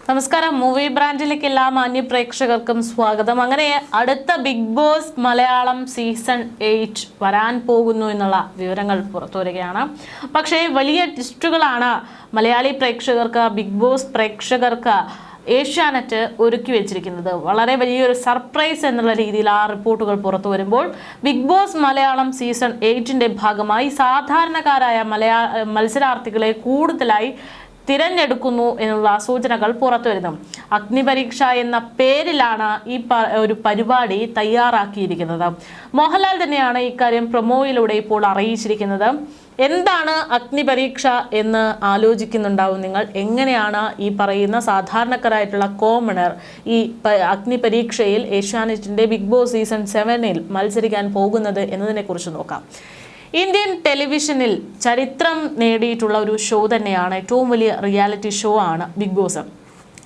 നമസ്കാരം. മൂവി ബ്രാൻഡിലേക്ക് എല്ലാ മാന്യ പ്രേക്ഷകർക്കും സ്വാഗതം. അങ്ങനെ അടുത്ത ബിഗ് ബോസ് മലയാളം സീസൺ 8 വരാൻ പോകുന്നു എന്നുള്ള വിവരങ്ങൾ പുറത്തു വരികയാണ്. പക്ഷേ വലിയ ട്വിസ്റ്റുകളാണ് മലയാളി പ്രേക്ഷകർക്ക്, ബിഗ് ബോസ് പ്രേക്ഷകർക്ക് ഏഷ്യാനെറ്റ് ഒരുക്കി വെച്ചിരിക്കുന്നത്. വളരെ വലിയൊരു സർപ്രൈസ് എന്നുള്ള രീതിയിൽ ആ റിപ്പോർട്ടുകൾ പുറത്തു വരുമ്പോൾ ബിഗ് ബോസ് മലയാളം സീസൺ 8ന്റെ ഭാഗമായി സാധാരണക്കാരായ മത്സരാർത്ഥികളെ കൂടുതലായി തിരഞ്ഞെടുക്കുന്നു എന്നുള്ള സൂചനകൾ പുറത്തു വരുന്നു. അഗ്നിപരീക്ഷ എന്ന പേരിലാണ് ഈ ഒരു പരിപാടി തയ്യാറാക്കിയിരിക്കുന്നത്. മോഹൻലാൽ തന്നെയാണ് ഇക്കാര്യം പ്രൊമോയിലൂടെ ഇപ്പോൾ അറിയിച്ചിരിക്കുന്നത്. എന്താണ് അഗ്നിപരീക്ഷ എന്ന് ആലോചിക്കുന്നുണ്ടാവും നിങ്ങൾ. എങ്ങനെയാണ് ഈ പറയുന്ന സാധാരണക്കാരായിട്ടുള്ള കോമണർ ഈ അഗ്നിപരീക്ഷയിൽ ഏഷ്യാനെറ്റിന്റെ ബിഗ് ബോസ് സീസൺ 7 മത്സരിക്കാൻ പോകുന്നത് എന്നതിനെ കുറിച്ച് നോക്കാം. ഇന്ത്യൻ ടെലിവിഷനിൽ ചരിത്രം നേടിയിട്ടുള്ള ഒരു ഷോ തന്നെയാണ്, ഏറ്റവും വലിയ റിയാലിറ്റി ഷോ ആണ് ബിഗ് ബോസ്.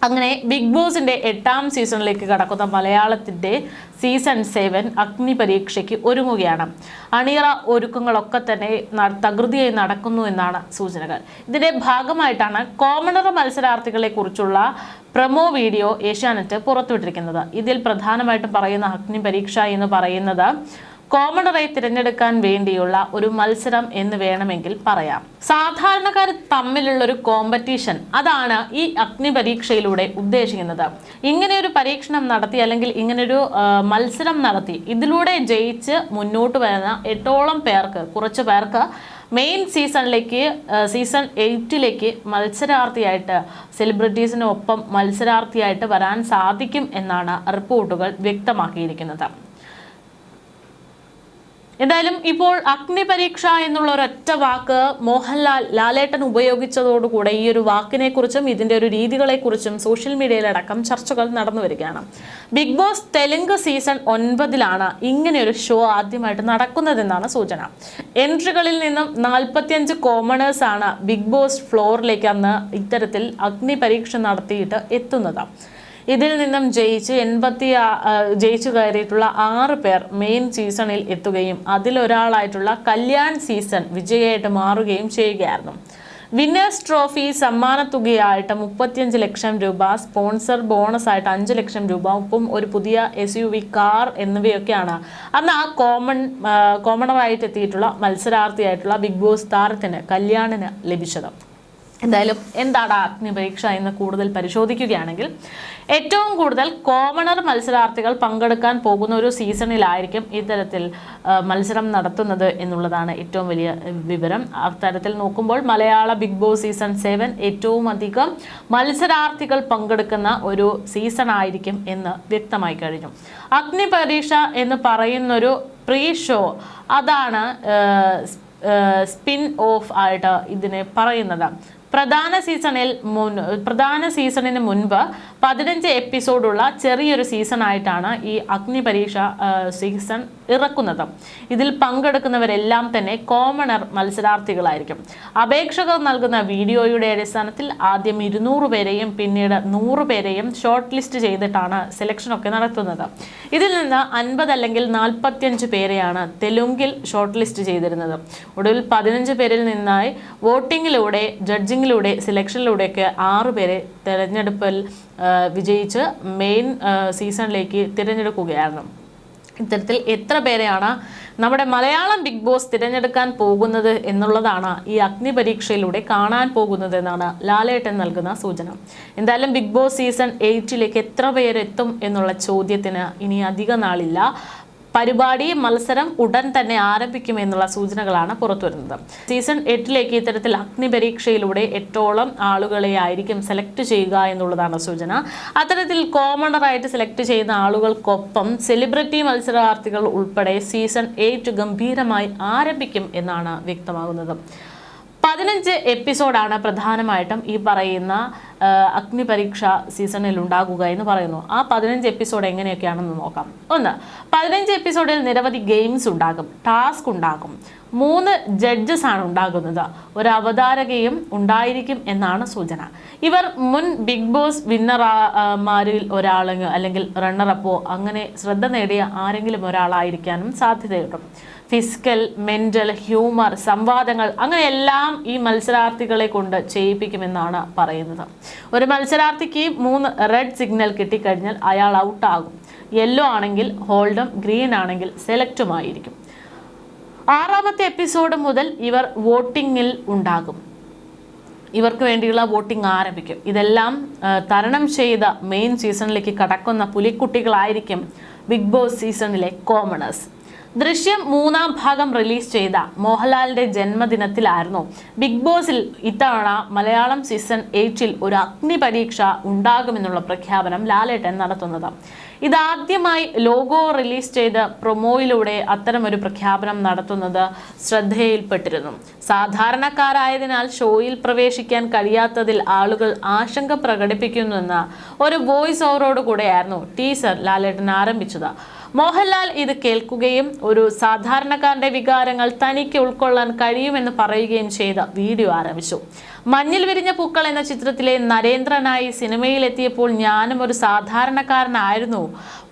അങ്ങനെ ബിഗ് ബോസിന്റെ 8ാം സീസണിലേക്ക് കടക്കുന്ന മലയാളത്തിന്റെ സീസൺ 7 അഗ്നിപരീക്ഷയ്ക്ക് ഒരുങ്ങുകയാണ്. അണിയറ ഒരുക്കങ്ങളൊക്കെ തന്നെ തകൃതിയായി നടക്കുന്നു എന്നാണ് സൂചനകൾ. ഇതിന്റെ ഭാഗമായിട്ടാണ് കോമണർ മത്സരാർത്ഥികളെ കുറിച്ചുള്ള പ്രൊമോ വീഡിയോ ഏഷ്യാനെറ്റ് പുറത്തുവിട്ടിരിക്കുന്നത്. ഇതിൽ പ്രധാനമായിട്ടും പറയുന്ന അഗ്നിപരീക്ഷ എന്ന് പറയുന്നത് കോമണറെ തിരഞ്ഞെടുക്കാൻ വേണ്ടിയുള്ള ഒരു മത്സരം എന്ന് വേണമെങ്കിൽ പറയാം. സാധാരണക്കാർ തമ്മിലുള്ള ഒരു കോമ്പറ്റീഷൻ, അതാണ് ഈ അഗ്നിപരീക്ഷയിലൂടെ ഉദ്ദേശിക്കുന്നത്. ഇങ്ങനെ ഒരു പരീക്ഷണം നടത്തി അല്ലെങ്കിൽ ഇങ്ങനൊരു മത്സരം നടത്തി ഇതിലൂടെ ജയിച്ച് മുന്നോട്ട് വരുന്ന 8ഓളം പേർക്ക്, കുറച്ച് പേർക്ക് മെയിൻ സീസണിലേക്ക്, സീസൺ 8ലേക്ക് മത്സരാർത്ഥിയായിട്ട്, സെലിബ്രിറ്റീസിനൊപ്പം മത്സരാർത്ഥിയായിട്ട് വരാൻ സാധിക്കും എന്നാണ് റിപ്പോർട്ടുകൾ വ്യക്തമാക്കിയിരിക്കുന്നത്. എന്തായാലും ഇപ്പോൾ അഗ്നിപരീക്ഷ എന്നുള്ള ഒരൊറ്റ വാക്ക് ലാലേട്ടൻ ഉപയോഗിച്ചതോടുകൂടെ ഈ ഒരു വാക്കിനെ കുറിച്ചും ഇതിന്റെ ഒരു രീതികളെ കുറിച്ചും സോഷ്യൽ മീഡിയയിലടക്കം ചർച്ചകൾ നടന്നു വരികയാണ്. ബിഗ് ബോസ് തെലുങ്ക് സീസൺ 9 ഇങ്ങനെ ഒരു ഷോ ആദ്യമായിട്ട് നടക്കുന്നതെന്നാണ് സൂചന. എൻട്രികളിൽ നിന്നും 45 കോമണേഴ്സ് ആണ് ബിഗ് ബോസ് ഫ്ലോറിലേക്ക് അന്ന് ഇത്തരത്തിൽ അഗ്നിപരീക്ഷ നടത്തിയിട്ട് എത്തുന്നത്. ഇതിൽ നിന്നും ജയിച്ചു കയറിയിട്ടുള്ള 6 പേർ മെയിൻ സീസണിൽ എത്തുകയും അതിലൊരാളായിട്ടുള്ള കല്യാൺ സീസൺ വിജയിയായിട്ട് മാറുകയും ചെയ്യുകയായിരുന്നു. വിന്നേഴ്സ് ട്രോഫി സമ്മാനത്തുകയായിട്ട് 35 ലക്ഷം രൂപ, സ്പോൺസർ ബോണസ് ആയിട്ട് 5 ലക്ഷം രൂപ, ഒപ്പം ഒരു പുതിയ SUV കാർ എന്നിവയൊക്കെയാണ് അന്ന് ആ കോമണറായിട്ട് എത്തിയിട്ടുള്ള മത്സരാർത്ഥിയായിട്ടുള്ള ബിഗ് ബോസ് താരത്തിന് കല്യാണിന് ലഭിച്ചത്. എന്തായാലും എന്താണ് അഗ്നിപരീക്ഷ എന്ന് കൂടുതൽ പരിശോധിക്കുകയാണെങ്കിൽ ഏറ്റവും കൂടുതൽ കോമണർ മത്സരാർത്ഥികൾ പങ്കെടുക്കാൻ പോകുന്ന ഒരു സീസണിലായിരിക്കും ഇത്തരത്തിൽ മത്സരം നടത്തുന്നത് എന്നുള്ളതാണ് ഏറ്റവും വലിയ വിവരം. അത്തരത്തിൽ നോക്കുമ്പോൾ മലയാള ബിഗ് ബോസ് സീസൺ 7 ഏറ്റവും അധികം മത്സരാർത്ഥികൾ പങ്കെടുക്കുന്ന ഒരു സീസൺ ആയിരിക്കും എന്ന് വ്യക്തമായി കഴിഞ്ഞു. അഗ്നിപരീക്ഷ എന്ന് പറയുന്നൊരു പ്രീ ഷോ, അതാണ് സ്പിൻ ഓഫ് ആയിട്ട് ഇതിനെ പറയുന്നത്. പ്രധാന സീസണിന് മുൻപ് 15 എപ്പിസോഡുള്ള ചെറിയൊരു സീസണായിട്ടാണ് ഈ അഗ്നിപരീക്ഷ സീസൺ ഇറക്കുന്നത്. ഇതിൽ പങ്കെടുക്കുന്നവരെല്ലാം തന്നെ കോമണർ മത്സരാർത്ഥികളായിരിക്കും. അപേക്ഷകർ നൽകുന്ന വീഡിയോയുടെ അടിസ്ഥാനത്തിൽ ആദ്യം 200 പേരെയും പിന്നീട് 100 പേരെയും ഷോർട്ട് ലിസ്റ്റ് ചെയ്തിട്ടാണ് സെലക്ഷനൊക്കെ നടത്തുന്നത്. ഇതിൽ നിന്ന് 50 അല്ലെങ്കിൽ 45 പേരെയാണ് തെലുങ്കിൽ ഷോർട്ട് ലിസ്റ്റ് ചെയ്തിരുന്നത്. ഒടുവിൽ 15 പേരിൽ നിന്നായി വോട്ടിങ്ങിലൂടെ, ജഡ്ജിങ്ങിലൂടെ, സെലക്ഷനിലൂടെയൊക്കെ 6 പേരെ തെരഞ്ഞെടുപ്പിൽ വിജയിച്ച് മെയിൻ സീസണിലേക്ക് തിരഞ്ഞെടുക്കുകയായിരുന്നു. ഇത്തരത്തിൽ എത്ര പേരെയാണ് നമ്മുടെ മലയാളം ബിഗ് ബോസ് തിരഞ്ഞെടുക്കാൻ പോകുന്നത് എന്നുള്ളതാണ് ഈ അഗ്നിപരീക്ഷയിലൂടെ കാണാൻ പോകുന്നത് എന്നാണ് ലാലേട്ടൻ നൽകുന്ന സൂചന. എന്തായാലും ബിഗ് ബോസ് സീസൺ 8ലേക്ക് എത്ര പേരെത്തും എന്നുള്ള ചോദ്യത്തിന് ഇനി അധിക നാളില്ല. മത്സരം ഉടൻ തന്നെ ആരംഭിക്കുമെന്നുള്ള സൂചനകളാണ് പുറത്തുവരുന്നത്. സീസൺ 8ലേക്ക് ഇത്തരത്തിൽ അഗ്നിപരീക്ഷയിലൂടെ 8ഓളം ആളുകളെ ആയിരിക്കും സെലക്ട് ചെയ്യുക എന്നുള്ളതാണ് സൂചന. അത്തരത്തിൽ കോമണറായിട്ട് സെലക്ട് ചെയ്യുന്ന ആളുകൾക്കൊപ്പം സെലിബ്രിറ്റി മത്സരാർത്ഥികൾ ഉൾപ്പെടെ സീസൺ 8 ഗംഭീരമായി ആരംഭിക്കും എന്നാണ് വ്യക്തമാകുന്നത്. 15 എപ്പിസോഡാണ് പ്രധാനമായിട്ടും ഈ പറയുന്ന അഗ്നിപരീക്ഷ സീസണിൽ ഉണ്ടാകുക എന്ന് പറയുന്നു. ആ 15 എപ്പിസോഡ് എങ്ങനെയൊക്കെയാണെന്ന് നോക്കാം. 15 എപ്പിസോഡിൽ നിരവധി ഗെയിംസ് ഉണ്ടാകും, ടാസ്ക് ഉണ്ടാകും, 3 ജഡ്ജസ് ആണ് ഉണ്ടാകുന്നത്, ഒരു അവതാരകയും ഉണ്ടായിരിക്കും എന്നാണ് സൂചന. ഇവർ മുൻ ബിഗ് ബോസ് വിന്നർമാരിൽ ഒരാളെങ്കിൽ അല്ലെങ്കിൽ റണ്ണറപ്പോ അങ്ങനെ ശ്രദ്ധ നേടിയ ആരെങ്കിലും ഒരാളായിരിക്കാനും സാധ്യതയുണ്ട്. ഫിസിക്കൽ, മെന്റൽ, ഹ്യൂമർ, സംവാദങ്ങൾ അങ്ങനെയെല്ലാം ഈ മത്സരാർത്ഥികളെ കൊണ്ട് ചെയ്യിപ്പിക്കുമെന്നാണ് പറയുന്നത്. ഒരു മത്സരാർത്ഥിക്ക് 3 റെഡ് സിഗ്നൽ കിട്ടിക്കഴിഞ്ഞാൽ അയാൾ ഔട്ടാകും. യെല്ലോ ആണെങ്കിൽ ഹോൾഡും, ഗ്രീൻ ആണെങ്കിൽ സെലക്റ്റുമായിരിക്കും. 6ാമത്തെ എപ്പിസോഡ് മുതൽ ഇവർ വോട്ടിങ്ങിൽ ഉണ്ടാകും. ഇവർക്ക് വേണ്ടിയുള്ള വോട്ടിംഗ് ആരംഭിക്കും. ഇതെല്ലാം തരണം ചെയ്ത മെയിൻ സീസണിലേക്ക് കടക്കുന്ന പുലിക്കുട്ടികളായിരിക്കും ബിഗ് ബോസ് സീസണിലെ കോമണേഴ്സ്. ദൃശ്യം 3ാം ഭാഗം റിലീസ് ചെയ്ത മോഹൻലാലിന്റെ ജന്മദിനത്തിലായിരുന്നു ബിഗ് ബോസിൽ ഇത്തവണ മലയാളം സീസൺ 8-ൽ ഒരു അഗ്നി പരീക്ഷ ഉണ്ടാകുമെന്നുള്ള പ്രഖ്യാപനം ലാലേട്ടൻ നടത്തുന്നത്. ഇതാദ്യമായി ലോഗോ റിലീസ് ചെയ്ത പ്രൊമോയിലൂടെ അത്തരമൊരു പ്രഖ്യാപനം നടത്തുന്നത് ശ്രദ്ധയിൽപ്പെട്ടിരുന്നു. സാധാരണക്കാരായതിനാൽ ഷോയിൽ പ്രവേശിക്കാൻ കഴിയാത്തതിൽ ആളുകൾ ആശങ്ക പ്രകടിപ്പിക്കുന്നുവെന്ന ഒരു വോയിസ് ഓവറോട് കൂടെയായിരുന്നു ടീസർ ലാലേട്ടൻ ആരംഭിച്ചത്. മോഹൻലാൽ ഇത് കേൾക്കുകയും ഒരു സാധാരണക്കാരന്റെ വികാരങ്ങൾ തനിക്ക് ഉൾക്കൊള്ളാൻ കഴിയുമെന്ന് പറയുകയും ചെയ്ത വീഡിയോ ആരംഭിച്ചു. മഞ്ഞിൽ വിരിഞ്ഞ പൂക്കൾ എന്ന ചിത്രത്തിലെ നരേന്ദ്രനായി സിനിമയിലെത്തിയപ്പോൾ ഞാനും ഒരു സാധാരണക്കാരനായിരുന്നു.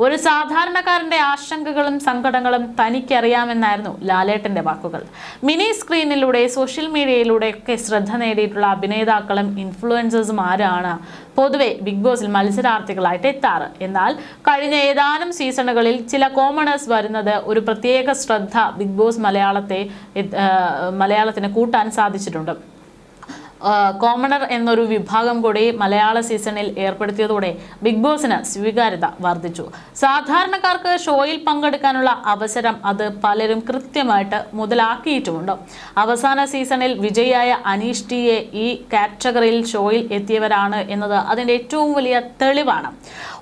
ഒരു സാധാരണക്കാരന്റെ ആശങ്കകളും സങ്കടങ്ങളും തനിക്കറിയാമെന്നായിരുന്നു ലാലേട്ടന്റെ വാക്കുകൾ. മിനി സ്ക്രീനിലൂടെ സോഷ്യൽ മീഡിയയിലൂടെയൊക്കെ ശ്രദ്ധ നേടിയിട്ടുള്ള അഭിനേതാക്കളും ഇൻഫ്ലുവൻസേഴ്സും ആരാണ് പൊതുവെ ബിഗ് ബോസിൽ മത്സരാർത്ഥികളായിട്ട് എത്താറ്. എന്നാൽ കഴിഞ്ഞ ഏതാനും സീസണുകളിൽ ചില കോമണേഴ്സ് വരുന്നത് ഒരു പ്രത്യേക ശ്രദ്ധ ബിഗ് ബോസ് മലയാളത്തിന് കൂട്ടാൻ സാധിച്ചിട്ടുണ്ട്. കോമണർ എന്നൊരു വിഭാഗം കൂടി മലയാള സീസണിൽ ഏർപ്പെടുത്തിയതോടെ ബിഗ് ബോസിന് സ്വീകാര്യത വർദ്ധിച്ചു. സാധാരണക്കാർക്ക് ഷോയിൽ പങ്കെടുക്കാനുള്ള അവസരം അത് പലരും കൃത്യമായിട്ട് മുതലാക്കിയിട്ടുമുണ്ട്. അവസാന സീസണിൽ വിജയിയായ അനീഷ് ടിയെ ഈ കാറ്റഗറിയിൽ ഷോയിൽ എത്തിയവരാണ് എന്നത് അതിൻ്റെ ഏറ്റവും വലിയ തെളിവാണ്.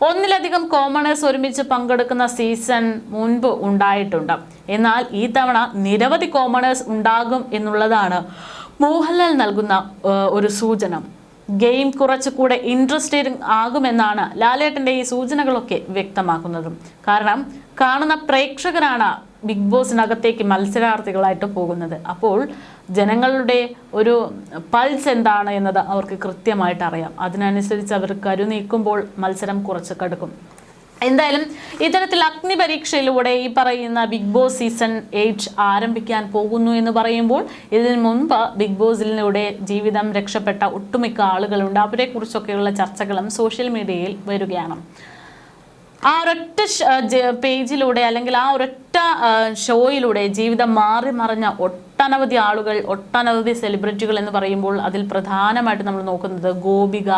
ഒന്നിലധികം കോമണേഴ്സ് ഒരുമിച്ച് പങ്കെടുക്കുന്ന സീസൺ മുൻപ് ഉണ്ടായിട്ടുണ്ട്. എന്നാൽ ഈ തവണ നിരവധി കോമണേഴ്സ് ഉണ്ടാകും എന്നുള്ളതാണ് മോഹൻലാൽ നൽകുന്ന ഒരു സൂചന. ഗെയിം കുറച്ചുകൂടെ ഇൻട്രസ്റ്റിംഗ് ആകുമെന്നാണ് ലാലേട്ടൻ്റെ ഈ സൂചനകളൊക്കെ വ്യക്തമാക്കുന്നത്. കാരണം കാണുന്ന പ്രേക്ഷകരാണ് ബിഗ് ബോസിനകത്തേക്ക് മത്സരാർത്ഥികളായിട്ട് പോകുന്നത്. അപ്പോൾ ജനങ്ങളുടെ ഒരു പൾസ് എന്താണ് എന്നത് അവർക്ക് കൃത്യമായിട്ട് അറിയാം. അതിനനുസരിച്ച് അവർ കരുനീക്കുമ്പോൾ മത്സരം കുറച്ച് കടുക്കും. എന്തായാലും ഇത്തരത്തിൽ അഗ്നി പരീക്ഷയിലൂടെ ഈ പറയുന്ന ബിഗ് ബോസ് സീസൺ 8 ആരംഭിക്കാൻ പോകുന്നു എന്ന് പറയുമ്പോൾ ഇതിനു മുൻപ് ബിഗ് ബോസിലൂടെ ജീവിതം രക്ഷപ്പെട്ട ഒട്ടുമിക്ക ആളുകളുണ്ട്. അവരെക്കുറിച്ചൊക്കെയുള്ള ചർച്ചകളും സോഷ്യൽ മീഡിയയിൽ വരികയാണ്. ആ ഒരൊറ്റ പേജിലൂടെ അല്ലെങ്കിൽ ആ ഒരൊറ്റ ഷോയിലൂടെ ജീവിതം മാറി മറിഞ്ഞ ഒട്ടനവധി ആളുകൾ, ഒട്ടനവധി സെലിബ്രിറ്റികൾ എന്ന് പറയുമ്പോൾ അതിൽ പ്രധാനമായിട്ട് നമ്മൾ നോക്കുന്നത് ഗോപിക,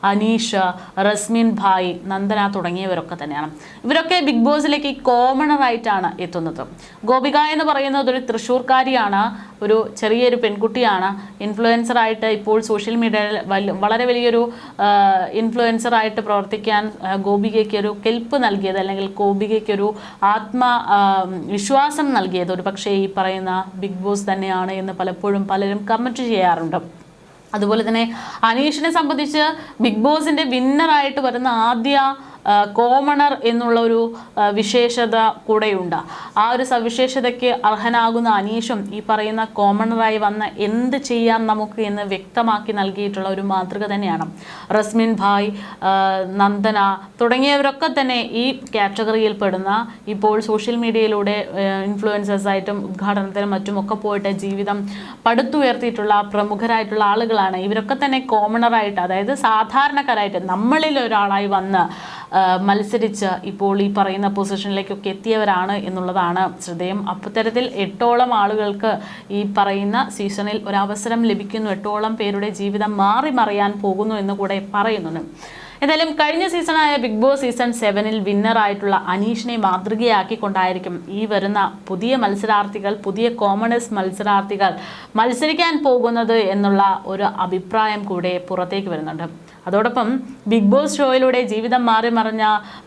അനീഷ്, റസ്മിൻ ഭായ്, നന്ദന തുടങ്ങിയവരൊക്കെ തന്നെയാണ്. ഇവരൊക്കെ ബിഗ് ബോസിലേക്ക് കോമണറായിട്ടാണ് എത്തുന്നത്. ഗോപിക എന്ന് പറയുന്നത് ഒരു തൃശ്ശൂർക്കാരിയാണ്, ഒരു ചെറിയൊരു പെൺകുട്ടിയാണ്. ഇൻഫ്ലുവൻസറായിട്ട് ഇപ്പോൾ സോഷ്യൽ മീഡിയയിൽ വളരെ വലിയൊരു ഇൻഫ്ലുവൻസറായിട്ട് പ്രവർത്തിക്കാൻ ഗോപികയ്ക്ക് ഒരു കെൽപ്പ് നൽകിയത്, അല്ലെങ്കിൽ ഗോപികയ്ക്കൊരു വിശ്വാസം നൽകിയത് ഒരു പക്ഷേ ഈ പറയുന്ന ബിഗ് ബോസ് തന്നെയാണ് എന്ന് പലപ്പോഴും പലരും കമൻറ്റ് ചെയ്യാറുണ്ട്. അതുപോലെ തന്നെ അനീഷിനെ സംബന്ധിച്ച് ബിഗ് ബോസിൻ്റെ വിന്നറായിട്ട് വരുന്ന ആദ്യ കോമണർ എന്നുള്ള ഒരു വിശേഷത കൂടെയുണ്ട്. ആ ഒരു സവിശേഷതയ്ക്ക് അർഹനാകുന്ന അനീഷും ഈ പറയുന്ന കോമണറായി വന്ന് എന്ത് ചെയ്യാം നമുക്ക് എന്ന് വ്യക്തമാക്കി നൽകിയിട്ടുള്ള ഒരു മാതൃക തന്നെയാണ്. റസ്മിൻ ഭായ്, നന്ദന തുടങ്ങിയവരൊക്കെ തന്നെ ഈ കാറ്റഗറിയിൽ പെടുന്ന, ഇപ്പോൾ സോഷ്യൽ മീഡിയയിലൂടെ ഇൻഫ്ലുവൻസേഴ്സായിട്ടും ഉദ്ഘാടനത്തിനും മറ്റുമൊക്കെ പോയിട്ട് ജീവിതം പടുത്തുയർത്തിയിട്ടുള്ള പ്രമുഖരായിട്ടുള്ള ആളുകളാണ്. ഇവരൊക്കെ തന്നെ കോമണറായിട്ട്, അതായത് സാധാരണക്കാരായിട്ട് നമ്മളിൽ ഒരാളായി വന്ന് മത്സരിച്ച് ഇപ്പോൾ ഈ പറയുന്ന പൊസിഷനിലേക്കൊക്കെ എത്തിയവരാണ് എന്നുള്ളതാണ് ശ്രദ്ധേയം. അത്തരത്തിൽ 8ഓളം ആളുകൾക്ക് ഈ പറയുന്ന സീസണിൽ ഒരവസരം ലഭിക്കുന്നു. 8ഓളം പേരുടെ ജീവിതം മാറി മറിയാൻ പോകുന്നു എന്ന് കൂടെ പറയുന്നുണ്ട്. എന്തായാലും കഴിഞ്ഞ സീസണായ ബിഗ് ബോസ് സീസൺ 7-ൽ വിന്നറായിട്ടുള്ള അനീഷിനെ മാതൃകയാക്കിക്കൊണ്ടായിരിക്കും ഈ വരുന്ന പുതിയ മത്സരാർത്ഥികൾ, പുതിയ കോമണേഴ്സ് മത്സരാർത്ഥികൾ മത്സരിക്കാൻ പോകുന്നത് എന്നുള്ള ഒരു അഭിപ്രായം കൂടെ പുറത്തേക്ക് വരുന്നുണ്ട്. അതോടൊപ്പം ബിഗ് ബോസ് ഷോയിലൂടെ ജീവിതം മാറി മറിഞ്ഞ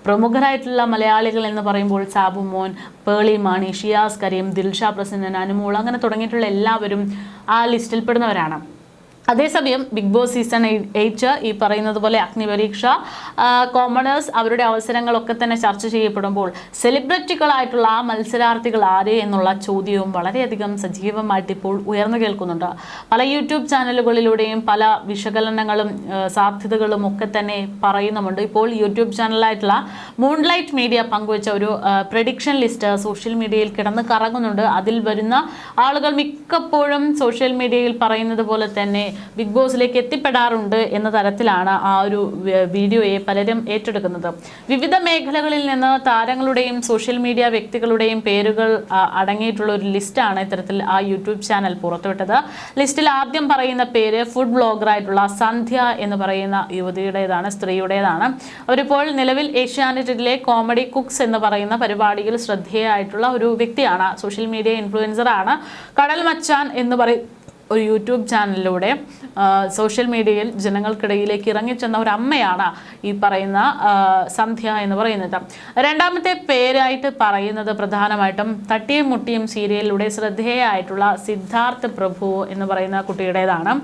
പ്രമുഖരായിട്ടുള്ള മലയാളികൾ എന്ന് പറയുമ്പോൾ സാബു മോൻ, പേളി മാണി, ഷിയാസ് കരീം, ദിൽഷ പ്രസന്നൻ, അനുമോൾ അങ്ങനെ തുടങ്ങിയിട്ടുള്ള എല്ലാവരും ആ ലിസ്റ്റിൽ പെടുന്നവരാണ്. അതേസമയം ബിഗ് ബോസ് സീസൺ 8 ഈ പറയുന്നത് പോലെ അഗ്നിപരീക്ഷ, കോമണേഴ്സ് അവരുടെ അവസരങ്ങളൊക്കെ തന്നെ ചർച്ച ചെയ്യപ്പെടുമ്പോൾ സെലിബ്രിറ്റികളായിട്ടുള്ള ആ മത്സരാർത്ഥികൾ ആര് എന്നുള്ള ചോദ്യവും വളരെയധികം സജീവമായിട്ട് ഇപ്പോൾ ഉയർന്നു കേൾക്കുന്നുണ്ട്. പല യൂട്യൂബ് ചാനലുകളിലൂടെയും പല വിശകലനങ്ങളും സാധ്യതകളും ഒക്കെ തന്നെ പറയുന്നുമുണ്ട്. ഇപ്പോൾ യൂട്യൂബ് ചാനലായിട്ടുള്ള മൂൺലൈറ്റ് മീഡിയ പങ്കുവച്ച ഒരു പ്രഡിക്ഷൻ ലിസ്റ്റ് സോഷ്യൽ മീഡിയയിൽ കിടന്ന് കറങ്ങുന്നുണ്ട്. അതിൽ വരുന്ന ആളുകൾ മിക്കപ്പോഴും സോഷ്യൽ മീഡിയയിൽ പറയുന്നത് പോലെ തന്നെ ബിഗ് ബോസിലേക്ക് എത്തിപ്പെടാറുണ്ട് എന്ന തരത്തിലാണ് ആ ഒരു വീഡിയോയെ പലരും ഏറ്റെടുക്കുന്നത്. വിവിധ മേഖലകളിൽ നിന്ന് താരങ്ങളുടെയും സോഷ്യൽ മീഡിയ വ്യക്തികളുടെയും പേരുകൾ അടങ്ങിയിട്ടുള്ള ഒരു ലിസ്റ്റാണ് ഇത്തരത്തിൽ ആ യൂട്യൂബ് ചാനൽ പുറത്തുവിട്ടത്. ലിസ്റ്റിൽ ആദ്യം പറയുന്ന പേര് ഫുഡ് ബ്ലോഗറായിട്ടുള്ള സന്ധ്യ എന്ന് പറയുന്ന യുവതിയുടേതാണ്, സ്ത്രീയുടേതാണ്. അവരിപ്പോൾ നിലവിൽ ഏഷ്യാനെറ്റിലെ കോമഡി കുക്സ് എന്ന് പറയുന്ന പരിപാടിയിൽ ശ്രദ്ധേയമായിട്ടുള്ള ഒരു വ്യക്തിയാണ്, സോഷ്യൽ മീഡിയ ഇൻഫ്ലുവൻസറാണ്. കടൽ മച്ചാൻ എന്ന് ഒരു യൂട്യൂബ് ചാനലിലൂടെ സോഷ്യൽ മീഡിയയിൽ ജനങ്ങൾക്കിടയിലേക്ക് ഇറങ്ങിച്ചെന്ന ഒരു അമ്മയാണ് ഈ പറയുന്ന സന്ധ്യ എന്ന് പറയുന്നത്. രണ്ടാമത്തെ പേരായിട്ട് പറയുന്നത് പ്രധാനമായിട്ടും തട്ടിയും മുട്ടിയും സീരിയലിലൂടെ ശ്രദ്ധേയമായിട്ടുള്ള സിദ്ധാർത്ഥ് പ്രഭു എന്ന് പറയുന്ന കുട്ടിയുടേതാണ്.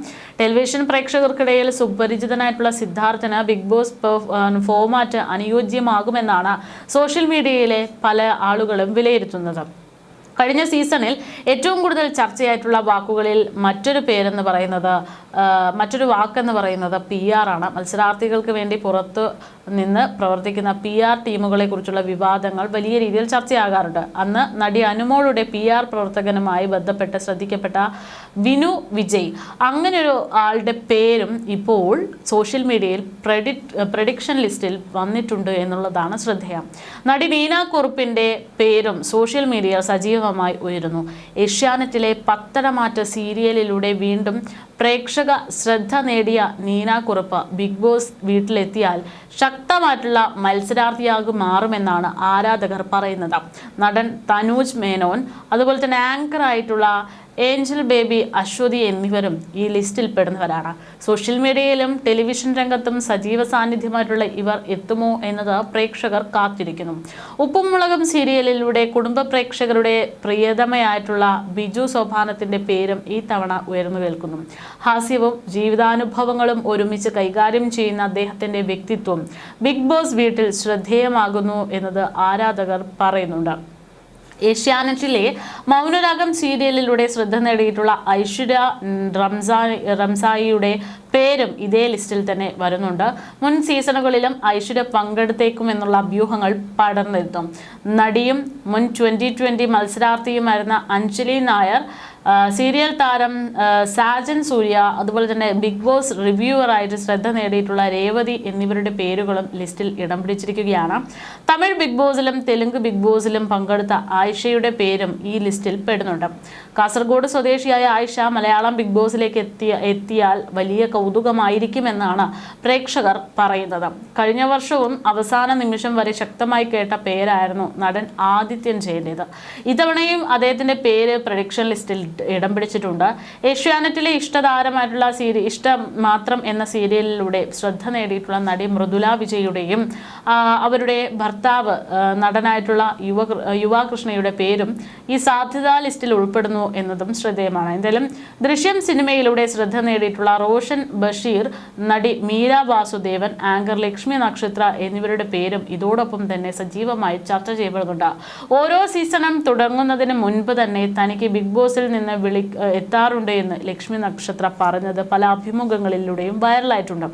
ടെലിവിഷൻ പ്രേക്ഷകർക്കിടയിൽ സുപരിചിതനായിട്ടുള്ള സിദ്ധാർത്ഥിന് ബിഗ് ബോസ് ഫോമാറ്റ് അനുയോജ്യമാകുമെന്നാണ് സോഷ്യൽ മീഡിയയിലെ പല ആളുകളും വിലയിരുത്തുന്നത്. കഴിഞ്ഞ സീസണിൽ ഏറ്റവും കൂടുതൽ ചർച്ചയായിട്ടുള്ള വാക്കുകളിൽ മറ്റൊരു വാക്കെന്ന് പറയുന്നത് PR ആണ്. മത്സരാർത്ഥികൾക്ക് വേണ്ടി പുറത്തു നിന്ന് പ്രവർത്തിക്കുന്ന PR ടീമുകളെ കുറിച്ചുള്ള വിവാദങ്ങൾ വലിയ രീതിയിൽ ചർച്ചയാകാറുണ്ട്. അന്ന് നടി അനുമോളുടെ PR പ്രവർത്തകനുമായി ബന്ധപ്പെട്ട് ശ്രദ്ധിക്കപ്പെട്ട വിനു വിജയ്, അങ്ങനെയൊരു ആളുടെ പേരും ഇപ്പോൾ സോഷ്യൽ മീഡിയയിൽ പ്രഡിക്ഷൻ ലിസ്റ്റിൽ വന്നിട്ടുണ്ട് എന്നുള്ളതാണ് ശ്രദ്ധേയം. നടി നീന കുറുപ്പിന്റെ പേരും സോഷ്യൽ മീഡിയ സജീവമായി ഉയരുന്നു. ഏഷ്യാനെറ്റിലെ പത്തനമാറ്റ സീരിയലിലൂടെ വീണ്ടും പ്രേക്ഷക ശ്രദ്ധ നേടിയ നീന കുറുപ്പ് ബിഗ് ബോസ് വീട്ടിലെത്തിയാൽ ശക്തമായിട്ടുള്ള മത്സരാർത്ഥിയാകി മാറുമെന്നാണ് ആരാധകർ പറയുന്നത്. നടൻ തനൂജ് മേനോൻ, അതുപോലെ തന്നെ ആങ്കർ ആയിട്ടുള്ള ഏഞ്ചൽ ബേബി അശ്വതി എന്നിവരും ഈ ലിസ്റ്റിൽ പെടുന്നവരാണ്. സോഷ്യൽ മീഡിയയിലും ടെലിവിഷൻ രംഗത്തും സജീവ സാന്നിധ്യമായിട്ടുള്ള ഇവർ എത്തുമോ എന്നത് പ്രേക്ഷകർ കാത്തിരിക്കുന്നു. ഉപ്പും മുളകും സീരിയലിലൂടെ കുടുംബ പ്രേക്ഷകരുടെ പ്രിയതമയായിട്ടുള്ള ബിജു സോപാനത്തിന്റെ പേരും ഈ തവണ ഉയർന്നു കേൾക്കുന്നു. ഹാസ്യവും ജീവിതാനുഭവങ്ങളും ഒരുമിച്ച് കൈകാര്യം ചെയ്യുന്ന അദ്ദേഹത്തിന്റെ വ്യക്തിത്വം ബിഗ് ബോസ് വീട്ടിൽ ശ്രദ്ധേയമാകുന്നു എന്നത് ആരാധകർ പറയുന്നുണ്ട്. ഏഷ്യാനെറ്റിലെ മൗനരാഗം സീരിയലിലൂടെ ശ്രദ്ധ നേടിയിട്ടുള്ള ഐശ്വര്യ റംസായിയുടെ പേരും ഇതേ ലിസ്റ്റിൽ തന്നെ വരുന്നുണ്ട്. മുൻ സീസണുകളിലും ഐശ്വര്യ പങ്കെടുത്തേക്കുമെന്നുള്ള അഭ്യൂഹങ്ങൾ പടർന്നെത്തും. നടിയും മുൻ 2020 മത്സരാർത്ഥിയുമായിരുന്ന അഞ്ജലി നായർ, സീരിയൽ താരം സാജൻ സൂര്യ, അതുപോലെ തന്നെ ബിഗ് ബോസ് റിവ്യൂവറായിട്ട് ശ്രദ്ധ നേടിയിട്ടുള്ള രേവതി എന്നിവരുടെ പേരുകളും ലിസ്റ്റിൽ ഇടം പിടിച്ചിരിക്കുകയാണ്. തമിഴ് ബിഗ് ബോസിലും തെലുങ്ക് ബിഗ് ബോസിലും പങ്കെടുത്ത ആയിഷയുടെ പേരും ഈ ലിസ്റ്റിൽ പെടുന്നുണ്ട്. കാസർഗോഡ് സ്വദേശിയായ ആയിഷ മലയാളം ബിഗ് ബോസിലേക്ക് എത്തിയാൽ വലിയ കൗതുകമായിരിക്കുമെന്നാണ് പ്രേക്ഷകർ പറയുന്നത്. കഴിഞ്ഞ വർഷവും അവസാന നിമിഷം വരെ ശക്തമായി കേട്ട പേരായിരുന്നു നടൻ ആദിത്യൻ ജയന്റേത്. ഇത്തവണയും അദ്ദേഹത്തിന്റെ പേര് പ്രഡിക്ഷൻ ലിസ്റ്റിൽ ഇടം പിടിച്ചിട്ടുണ്ട്. ഏഷ്യാനെറ്റിലെ ഇഷ്ടതാരമായിട്ടുള്ള ഇഷ്ടം മാത്രം എന്ന സീരിയലിലൂടെ ശ്രദ്ധ നേടിയിട്ടുള്ള നടി മൃദുല വിജയുടെയും അവരുടെ ഭർത്താവ് നടനായിട്ടുള്ള യുവാകൃഷ്ണയുടെ പേരും ഈ സാധ്യതാ ലിസ്റ്റിൽ ഉൾപ്പെടുന്നു എന്നതും ശ്രദ്ധേയമാണ്. എന്തായാലും ദൃശ്യം സിനിമയിലൂടെ ശ്രദ്ധ നേടിയിട്ടുള്ള റോഷൻ ബഷീർ, നടി മീര വാസുദേവൻ, ആങ്കർ ലക്ഷ്മി നക്ഷത്ര എന്നിവരുടെ പേരും ഇതോടൊപ്പം തന്നെ സജീവമായി ചർച്ച ചെയ്യപ്പെടുന്നുണ്ട്. ഓരോ സീസണും തുടങ്ങുന്നതിന് മുൻപ് തന്നെ തനിക്ക് ബിഗ് ബോസിൽ നിന്ന് എത്താറുണ്ട് എന്ന് ലക്ഷ്മി നക്ഷത്ര പറഞ്ഞത് പല അഭിമുഖങ്ങളിലൂടെയും വൈറലായിട്ടുണ്ട്.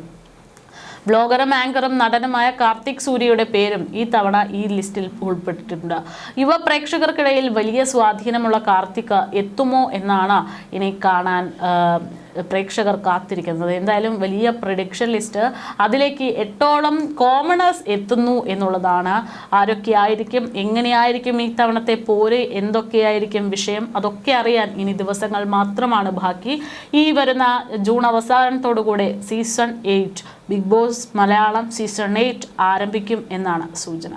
ബ്ലോഗറും ആങ്കറും നടനുമായ കാർത്തിക് സൂര്യയുടെ പേരും ഈ തവണ ഈ ലിസ്റ്റിൽ ഉൾപ്പെട്ടിട്ടുണ്ട്. യുവ പ്രേക്ഷകർക്കിടയിൽ വലിയ സ്വാധീനമുള്ള കാർത്തിക് എത്തുമോ എന്നാണ് ഇനി കാണാൻ പ്രേക്ഷകർ കാത്തിരിക്കുന്നത്. എന്തായാലും വലിയ പ്രഡിക്ഷൻ ലിസ്റ്റ്, അതിലേക്ക് 8ഓളം കോമണേഴ്സ് എത്തുന്നു എന്നുള്ളതാണ്. ആരൊക്കെയായിരിക്കും, എങ്ങനെയായിരിക്കും ഈ തവണത്തെ പോര്, എന്തൊക്കെയായിരിക്കും വിഷയം, അതൊക്കെ അറിയാൻ ഇനി ദിവസങ്ങൾ മാത്രമാണ് ബാക്കി. ഈ വരുന്ന ജൂൺ അവസാനത്തോടുകൂടെ season 8 big boss Malayalam season 8 ആരംഭിക്കും എന്നാണ് സൂചന.